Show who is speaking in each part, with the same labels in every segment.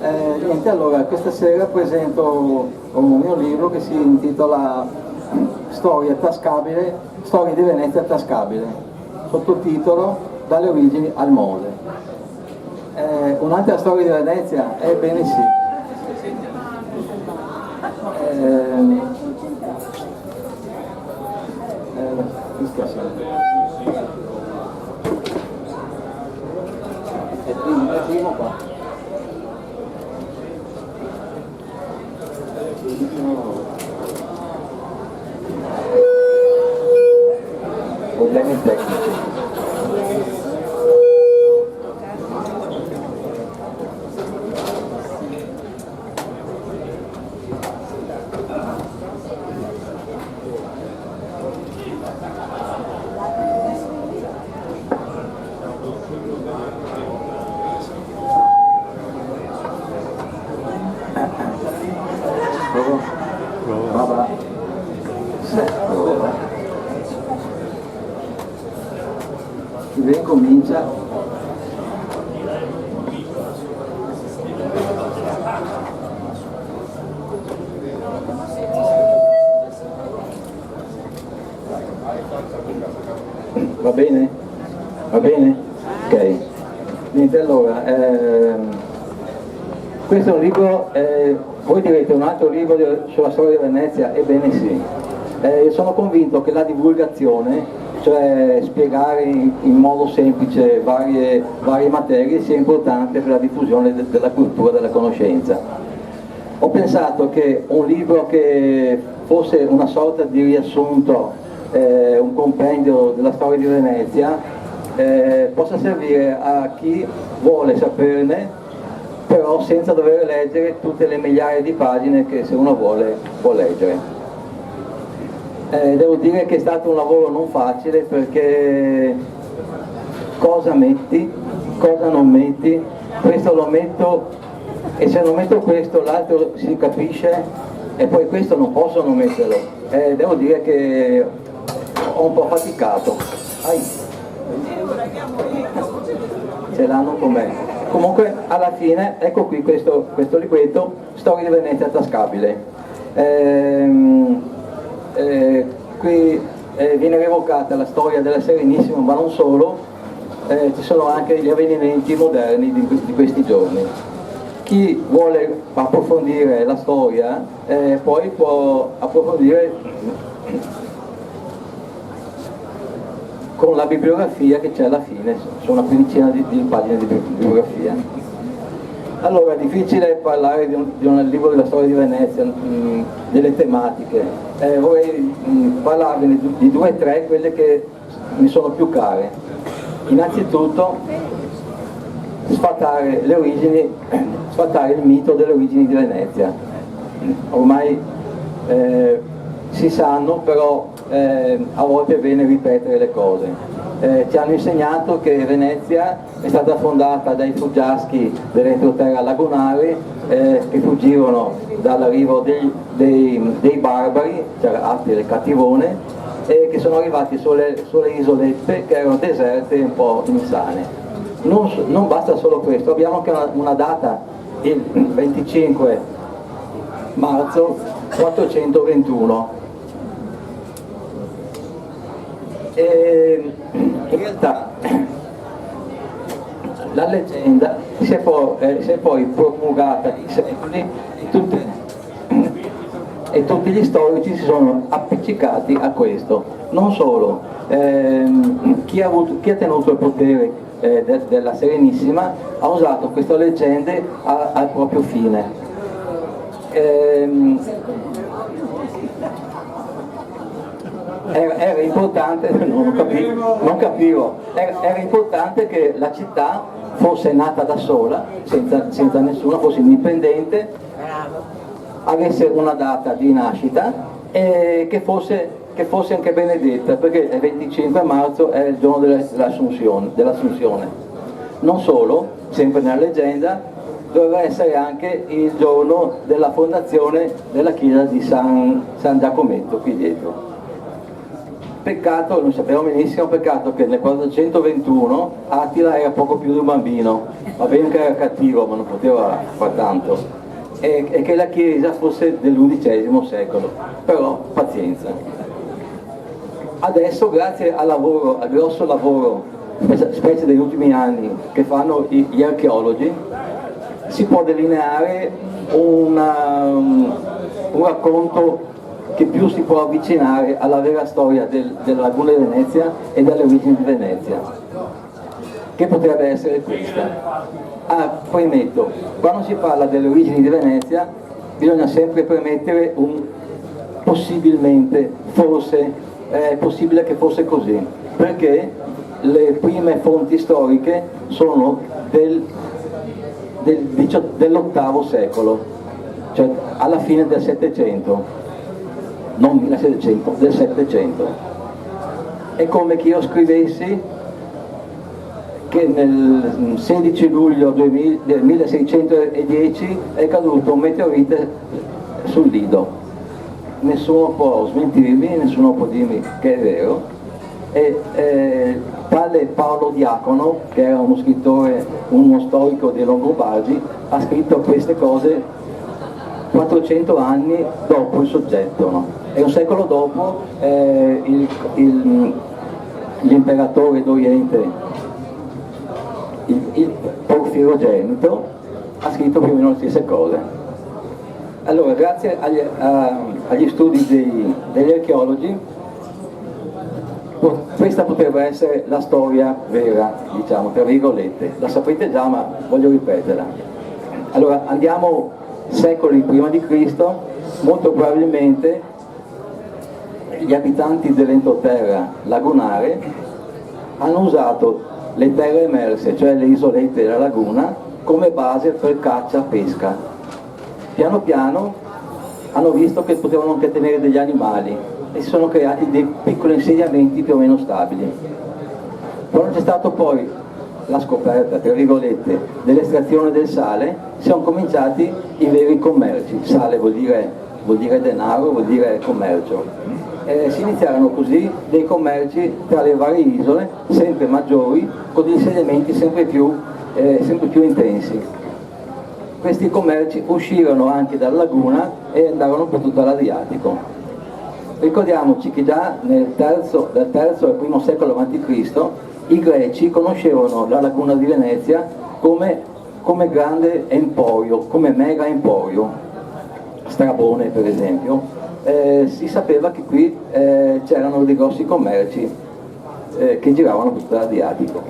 Speaker 1: Niente, allora questa sera presento un mio libro che si intitola Storie di Venezia tascabile, sottotitolo Dalle origini al Mose. Un'altra storia di Venezia? Ebbene sì. È primo qua. Problemi tecnici. Prova. Chi ben comincia. Va bene? Va bene? Ok. Niente, allora, questo è un libro, voi direte un altro libro sulla storia di Venezia? Ebbene sì. Io sono convinto che la divulgazione, cioè spiegare in modo semplice varie materie, sia importante per la diffusione della cultura, della conoscenza. Ho pensato che un libro che fosse una sorta di riassunto, un compendio della storia di Venezia, possa servire a chi vuole saperne, però senza dover leggere tutte le migliaia di pagine che se uno vuole può leggere. Devo dire che è stato un lavoro non facile, perché cosa metti, cosa non metti, questo lo metto e se non metto questo l'altro si capisce e poi questo non posso non metterlo. Devo dire che ho un po' faticato. Ce l'hanno con me. Comunque alla fine ecco qui questo libretto, Storia di Venezia tascabile. Qui viene rievocata la storia della Serenissima, ma non solo, ci sono anche gli avvenimenti moderni di questi giorni. Chi vuole approfondire la storia poi può approfondire con la bibliografia che c'è alla fine, sono una quindicina di pagine di bibliografia. Allora, è difficile parlare di un libro della storia di Venezia, delle tematiche. Vorrei parlarvene di due o tre, quelle che mi sono più care. Innanzitutto, sfatare il mito delle origini di Venezia. Ormai si sanno, però a volte è bene ripetere le cose. Ci hanno insegnato che Venezia è stata fondata dai fuggiaschi dell'entroterra lagunare che fuggirono dall'arrivo dei barbari, cioè Attila e Cattivone, e che sono arrivati sulle isolette che erano deserte e un po' insane. Non basta solo questo, abbiamo anche una data, il 25 marzo 421. E in realtà la leggenda si è poi promulgata nei secoli e tutti gli storici si sono appiccicati a questo. Non solo, chi ha tenuto il potere della Serenissima ha usato queste leggende al proprio fine. Era importante, non capivo, era importante che la città fosse nata da sola, senza nessuno, fosse indipendente, avesse una data di nascita e che fosse anche benedetta, perché il 25 marzo è il giorno dell'Assunzione. Non solo, sempre nella leggenda, doveva essere anche il giorno della fondazione della chiesa di San Giacometto, qui dietro. Peccato, noi sappiamo benissimo, peccato che nel 421 Attila era poco più di un bambino, va bene che era cattivo ma non poteva far tanto, e che la Chiesa fosse dell'undicesimo secolo, però pazienza. Adesso grazie al lavoro, al grosso lavoro, specie degli ultimi anni, che fanno gli archeologi, si può delineare un racconto che più si può avvicinare alla vera storia della laguna di Venezia e delle origini di Venezia, che potrebbe essere questa. Premetto, quando si parla delle origini di Venezia bisogna sempre premettere un possibilmente, forse, è possibile che fosse così, perché le prime fonti storiche sono dell'VIII secolo, cioè alla fine del Settecento, non 1700, del Settecento. È come che io scrivessi che nel 16 luglio del 1610 è caduto un meteorite sul Lido. Nessuno può smentirmi, nessuno può dirmi che è vero. E tale Paolo Diacono, che era uno scrittore, uno storico dei Longobardi, ha scritto queste cose 400 anni dopo il soggetto, no? E un secolo dopo l'imperatore d'Oriente, il Porfirogenito, ha scritto più o meno le stesse cose. Allora, grazie agli studi degli archeologi, questa potrebbe essere la storia vera, diciamo, tra virgolette. La sapete già, ma voglio ripeterla. Allora, andiamo secoli prima di Cristo, molto probabilmente gli abitanti dell'entroterra lagunare hanno usato le terre emerse, cioè le isolette della laguna, come base per caccia e pesca. Piano piano hanno visto che potevano anche tenere degli animali e si sono creati dei piccoli insediamenti più o meno stabili. Quando c'è stato poi la scoperta, tra virgolette, dell'estrazione del sale, sono cominciati i veri commerci. Sale vuol dire denaro, vuol dire commercio. Si iniziarono così dei commerci tra le varie isole, sempre maggiori, con degli insediamenti sempre più intensi. Questi commerci uscirono anche dalla laguna e andarono per tutto l'Adriatico. Ricordiamoci che già dal terzo al primo secolo a.C. i greci conoscevano la laguna di Venezia come grande emporio, come mega emporio. Strabone, per esempio, si sapeva che qui c'erano dei grossi commerci che giravano per tutto l'Adriatico.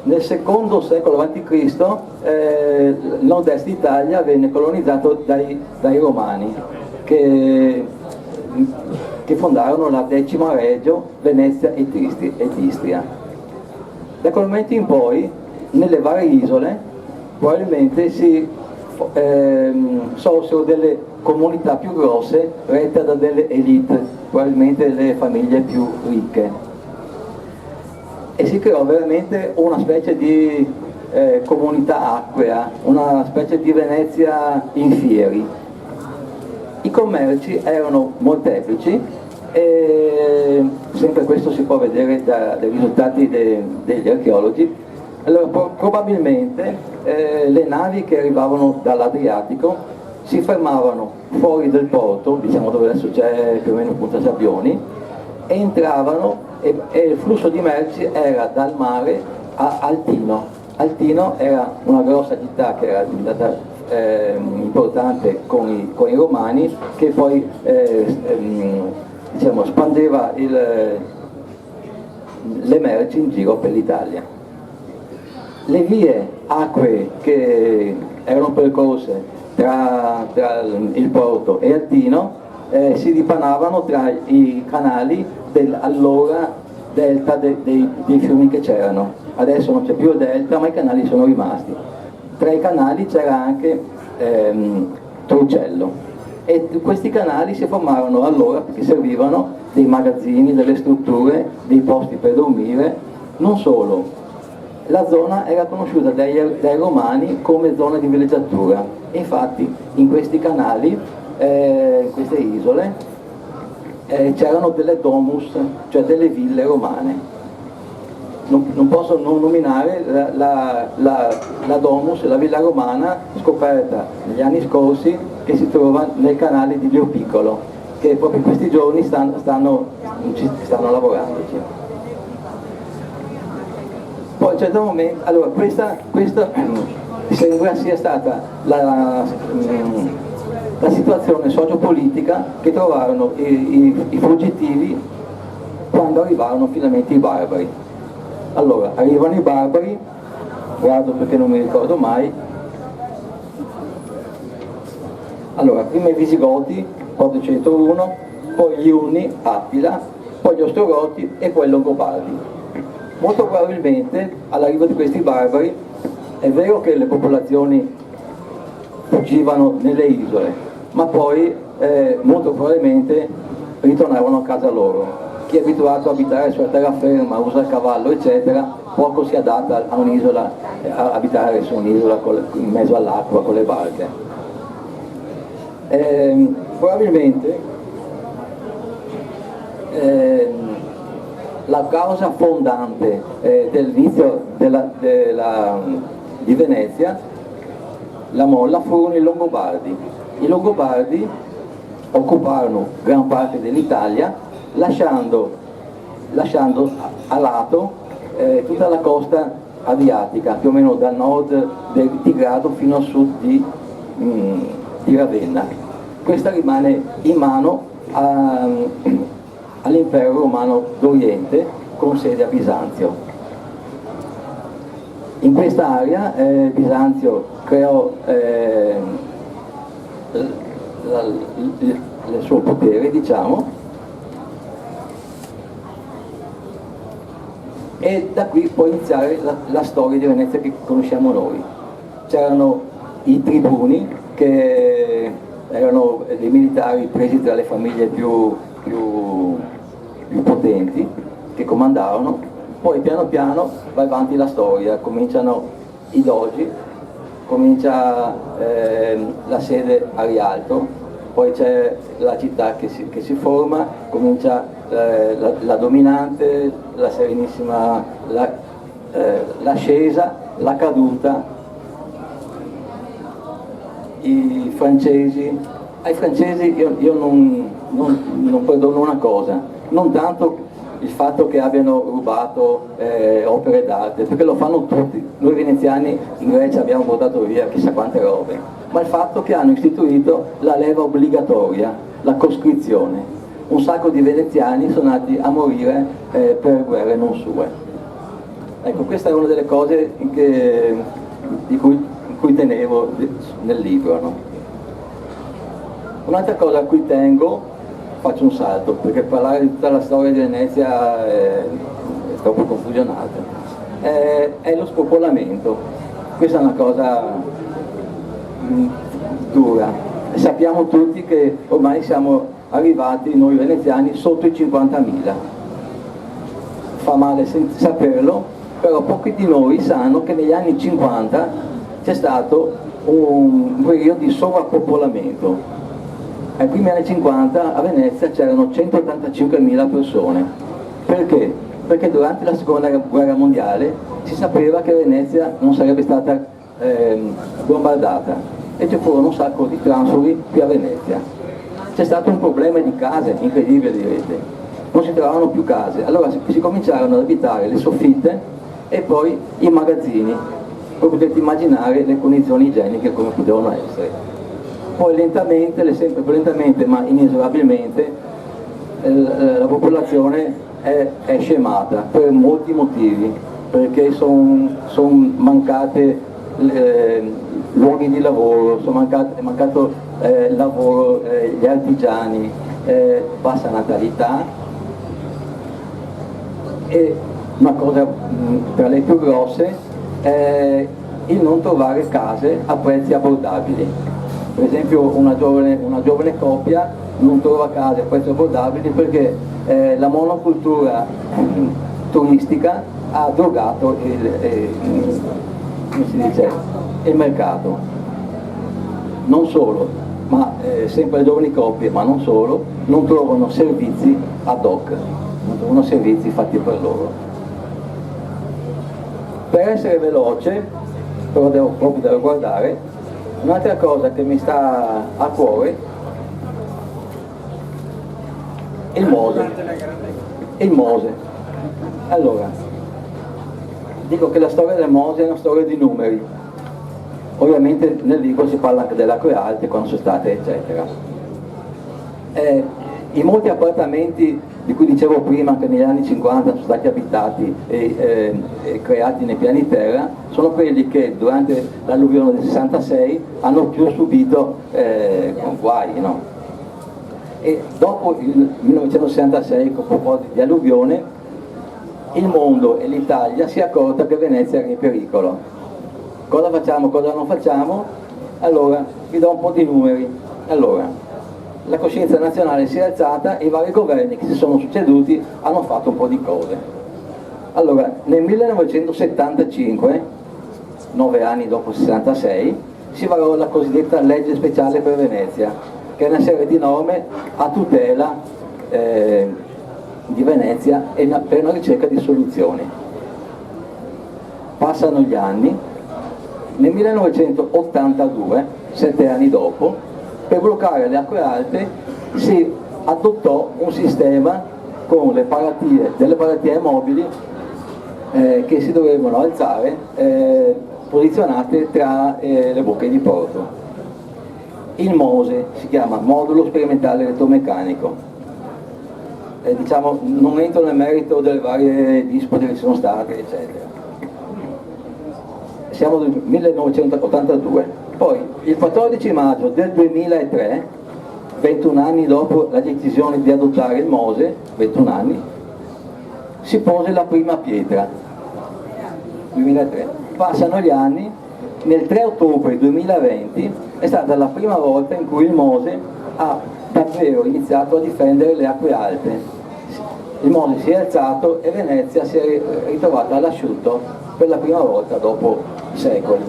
Speaker 1: Nel secondo secolo a.C. il nord-est d'Italia venne colonizzato dai Romani che fondarono la Decima Regio, Venezia e Istria. Da quel momento in poi, nelle varie isole, probabilmente sorsero delle comunità più grosse rette da delle elite, probabilmente delle famiglie più ricche. E si creò veramente una specie di comunità acquea, una specie di Venezia in fieri. I commerci erano molteplici e sempre questo si può vedere dai risultati degli archeologi. Allora, probabilmente le navi che arrivavano dall'Adriatico si fermavano fuori del porto, diciamo dove adesso c'è più o meno Punta Sabbioni, e entravano e il flusso di merci era dal mare a Altino. Altino era una grossa città che era diventata importante con i romani, che poi diciamo, spandeva le merci in giro per l'Italia. Le vie acquee che erano percorse tra il porto e Altino si dipanavano tra i canali dell'allora delta dei fiumi che c'erano. Adesso non c'è più il delta, ma i canali sono rimasti. Tra i canali c'era anche Torcello, e questi canali si formarono allora perché servivano dei magazzini, delle strutture, dei posti per dormire. Non solo, la zona era conosciuta dai romani come zona di villeggiatura. Infatti in questi canali, in queste isole, c'erano delle domus, cioè delle ville romane. Non posso non nominare la domus, la villa romana scoperta negli anni scorsi, che si trova nel canale di Rio Piccolo, che proprio in questi giorni stanno lavorandoci. Poi a un certo momento, allora questa sembra sia stata la situazione sociopolitica che trovarono i fuggitivi quando arrivarono finalmente i barbari. Allora, arrivano i barbari, guardo perché non mi ricordo mai. Allora, prima i Visigoti, 401, poi gli Unni, Attila, poi gli Ostrogoti e poi i Longobardi. Molto probabilmente all'arrivo di questi barbari è vero che le popolazioni fuggivano nelle isole, ma poi molto probabilmente ritornavano a casa loro. Chi è abituato a abitare sulla terraferma, usa il cavallo eccetera, poco si adatta a un'isola, a abitare su un'isola in mezzo all'acqua con le barche. Probabilmente la causa fondante dell'inizio di Venezia, la molla, furono i Longobardi. I Longobardi occuparono gran parte dell'Italia lasciando a lato tutta la costa adriatica, più o meno dal nord del Tigrado fino a sud di Ravenna. Questa rimane in mano all'impero romano d'Oriente con sede a Bisanzio. In questa area Bisanzio creò il suo potere, diciamo, e da qui può iniziare la storia di Venezia che conosciamo noi. C'erano i tribuni, che erano dei militari presi tra le famiglie più potenti, che comandavano, poi piano piano va avanti la storia, cominciano i dogi, comincia la sede a Rialto, poi c'è la città che si forma, comincia la dominante, la serenissima, l'ascesa, la caduta, i francesi. Ai francesi io non perdono una cosa, non tanto il fatto che abbiano rubato opere d'arte, perché lo fanno tutti, noi veneziani in Grecia abbiamo portato via chissà quante robe, ma il fatto che hanno istituito la leva obbligatoria, la coscrizione. Un sacco di veneziani sono andati a morire per guerre non sue. Ecco, questa è una delle cose in cui tenevo nel libro, no? Un'altra cosa a cui tengo, faccio un salto, perché parlare di tutta la storia di Venezia è troppo confusionata, è lo spopolamento. Questa è una cosa dura. Sappiamo tutti che ormai siamo arrivati noi veneziani sotto i 50.000. Fa male saperlo, però pochi di noi sanno che negli anni 50 c'è stato un periodo di sovrappopolamento. Ai primi anni 50 a Venezia c'erano 185.000 persone. Perché? Perché durante la seconda guerra mondiale si sapeva che Venezia non sarebbe stata bombardata e ci furono un sacco di transfughi qui a Venezia. C'è stato un problema di case, incredibile direte, non si trovavano più case, allora si cominciarono ad abitare le soffitte e poi i magazzini. Voi potete immaginare le condizioni igieniche come potevano essere. Poi lentamente, sempre più lentamente ma inesorabilmente, la popolazione è scemata per molti motivi, perché sono mancate luoghi di lavoro, è mancato lavoro, gli artigiani, bassa natalità e una cosa tra le più grosse è il non trovare case a prezzi abbordabili. Per esempio una giovane coppia non trova case a prezzi abbordabili perché la monocultura turistica ha drogato il mercato. Non solo, ma sempre le giovani coppie, ma non solo, non trovano servizi ad hoc, non trovano servizi fatti per loro. Per essere veloce, però devo guardare, un'altra cosa che mi sta a cuore, il Mose. Il Mose. Allora, dico che la storia del Mose è una storia di numeri. Ovviamente nel libro si parla anche delle acque alte, quando sono state, eccetera. I molti appartamenti di cui dicevo prima, che negli anni 50 sono stati abitati e creati nei piani terra, sono quelli che durante l'alluvione del 66 hanno più subito guai, no? E dopo il 1966, con un po' di alluvione, il mondo e l'Italia si è accorta che Venezia era in pericolo. Cosa facciamo, cosa non facciamo? Allora, vi do un po' di numeri. Allora, la coscienza nazionale si è alzata e i vari governi che si sono succeduti hanno fatto un po' di cose. Allora, nel 1975, 9 anni dopo il 66, si varò la cosiddetta legge speciale per Venezia, che è una serie di norme a tutela di Venezia e per una ricerca di soluzioni. Passano gli anni. Nel 1982, 7 anni dopo, per bloccare le acque alte si adottò un sistema con delle paratie mobili che si dovevano alzare posizionate tra le bocche di porto. Il MOSE si chiama Modulo Sperimentale Elettromeccanico. Diciamo, non entro nel merito delle varie dispute che ci sono state, eccetera. Siamo nel 1982, poi il 14 maggio del 2003, 21 anni dopo la decisione di adottare il MOSE, 21 anni, si pose la prima pietra, 2003. Passano gli anni, nel 3 ottobre 2020 è stata la prima volta in cui il MOSE ha davvero iniziato a difendere le acque alte. Il MOSE si è alzato e Venezia si è ritrovata all'asciutto per la prima volta dopo secoli.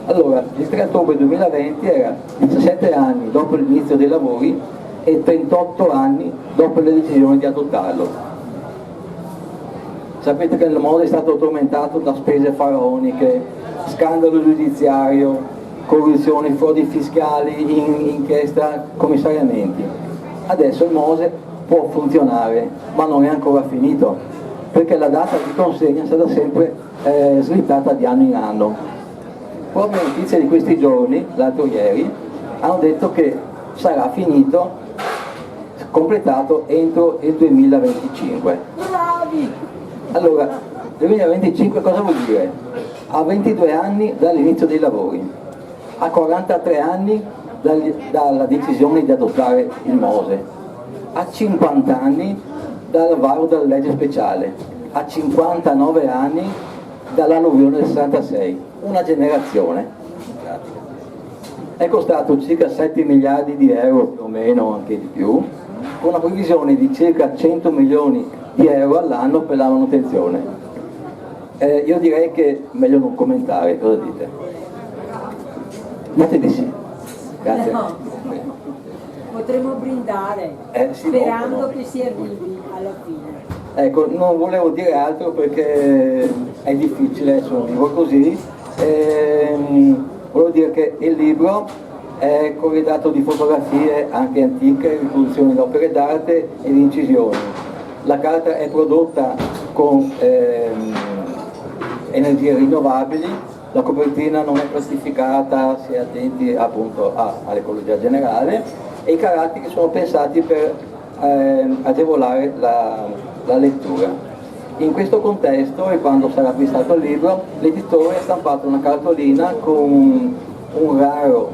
Speaker 1: Allora, il 3 ottobre 2020 era 17 anni dopo l'inizio dei lavori e 38 anni dopo le decisioni di adottarlo. Sapete che il MOSE è stato tormentato da spese faraoniche, scandalo giudiziario, corruzioni, frodi fiscali, inchiesta, commissariamenti. Adesso il MOSE può funzionare, ma non è ancora finito, perché la data di consegna è stata sempre slittata di anno in anno. Proprio notizie di questi giorni, l'altro ieri, hanno detto che sarà finito, completato entro il 2025. Allora, 2025 cosa vuol dire? A 22 anni dall'inizio dei lavori, a 43 anni dalla decisione di adottare il MOSE, a 50 anni dal varo della legge speciale, a 59 anni dall'alluvione del 66, una generazione. È costato circa 7 miliardi di euro, più o meno, anche di più, con una previsione di circa 100 milioni di euro all'anno per la manutenzione. Io direi che è meglio non commentare, cosa dite? Dite di sì. Grazie.
Speaker 2: No. Potremmo brindare,
Speaker 1: sì,
Speaker 2: sperando
Speaker 1: no.
Speaker 2: che si arrivi alla fine.
Speaker 1: Ecco, non volevo dire altro perché è difficile, sono vivo così. Volevo dire che il libro è corredato di fotografie anche antiche, riproduzioni di opere d'arte e di incisioni. La carta è prodotta con energie rinnovabili, la copertina non è plastificata, si è attenti appunto all'ecologia generale, e i caratteri sono pensati per agevolare la lettura. In questo contesto, e quando sarà acquistato il libro, l'editore ha stampato una cartolina con un raro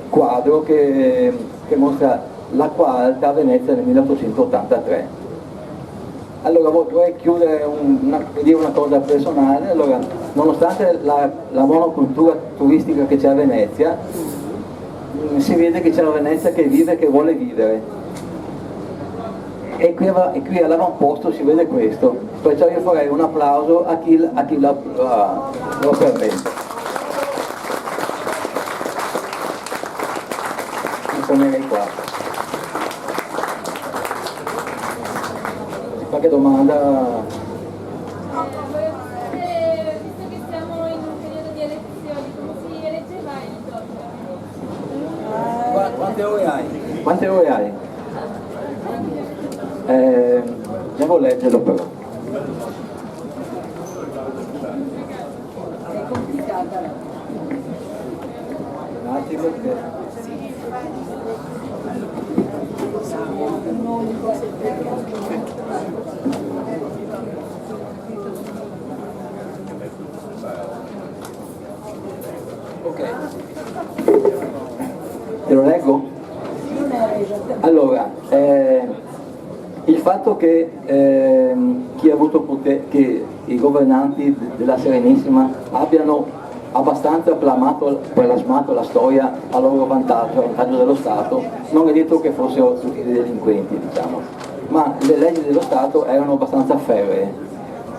Speaker 1: quadro che mostra l'acqua alta a Venezia nel 1883. Allora vorrei chiudere dire una cosa personale. Allora, nonostante la monocultura turistica che c'è a Venezia, si vede che c'è una Venezia che vive e che vuole vivere. E qui all'avamposto si vede questo, perciò io farei un applauso a chi lo permette. tornerei qua. Qualche domanda?
Speaker 3: Visto che siamo in un periodo di elezioni, come si eleggeva il dottore?
Speaker 4: Quante ore hai?
Speaker 1: Quante ore hai? Devo leggerlo però.
Speaker 2: È complicata.
Speaker 1: Un attimo che... Ok. Te lo leggo?
Speaker 2: Non era esattamente.
Speaker 1: Allora, il fatto che chi ha avuto potere, che i governanti della Serenissima abbiano abbastanza plasmato la storia a loro vantaggio, a vantaggio dello Stato, non è detto che fossero tutti dei delinquenti, diciamo, ma le leggi dello Stato erano abbastanza ferree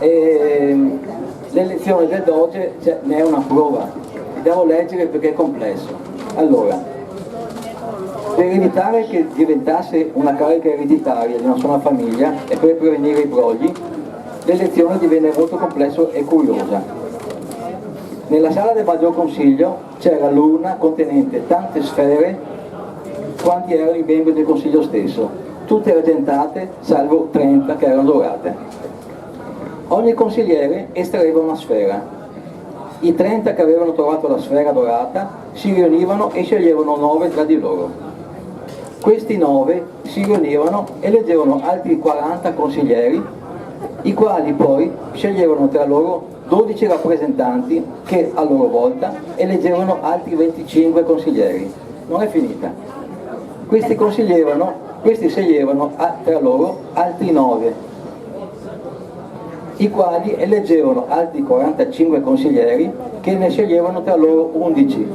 Speaker 1: e l'elezione del Doge ne è una prova. Devo leggere perché è complesso. Allora, per evitare che diventasse una carica ereditaria di una sola famiglia e per prevenire i brogli, l'elezione divenne molto complesso e curiosa. Nella sala del Maggior Consiglio c'era l'urna contenente tante sfere quanti erano i membri del Consiglio stesso, tutte argentate salvo 30 che erano dorate. Ogni consigliere estraeva una sfera. I 30 che avevano trovato la sfera dorata si riunivano e sceglievano 9 tra di loro. Questi 9 si riunivano e eleggevano altri 40 consiglieri, i quali poi sceglievano tra loro 12 rappresentanti che a loro volta eleggevano altri 25 consiglieri. Non è finita. Questi sceglievano tra loro altri 9, i quali eleggevano altri 45 consiglieri che ne sceglievano tra loro 11